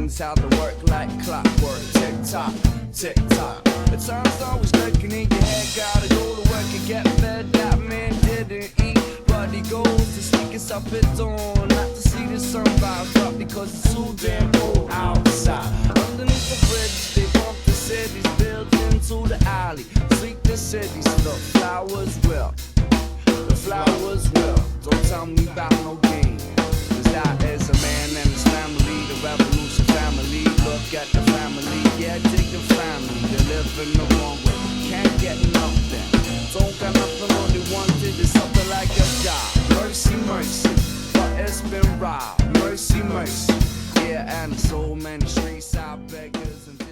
things how to work like clockwork. Tick tock, tick tock. The time's always lurking in your head. Gotta go to work and get fed. That man didn't eat, but he goes to sneak himself at dawn, not to see the sunrise up because it's too damn cold outside. Underneath the bridge, they bump the cities, built into the alley. Sleep the cities, the flowers will. The flowers will. Don't tell me about no game. Cause that is a man and his family, the revolution family. Look at the family, yeah, dig the family. They live in the wrong way, can't get nothing. Don't got nothing on they wanted, it's something like a job. Mercy, mercy, but it's been robbed. Mercy, mercy, yeah, and so many streets out beggars and